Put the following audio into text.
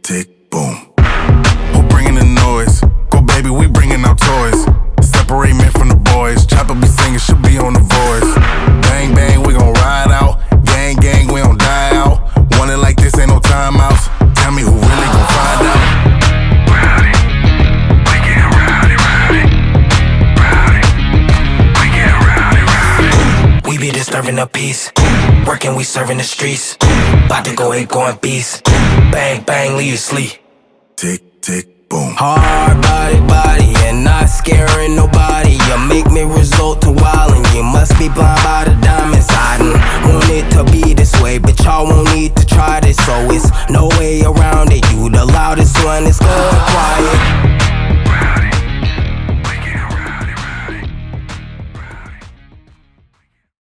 tick, boom. Who bringing the noise? Go baby, we bringing our toys. Separate men from the boys. Chopper be singing, she'll be on the voice. Bang, bang, we gon' ride out. Gang, gang, we don't die out. Want it like this, ain't no timeouts. Tell me who really gon' find out. Rowdy, we get rowdy, rowdy. Rowdy, we get rowdy, rowdy. We be disturbing the peace. Working, we serving the streets. About to go ape, going beast. Bang, bang, leave you sleep. Tick, tick, boom. Hard body, and not scaring nobody. You make me resort to wildin'. You must be blind by the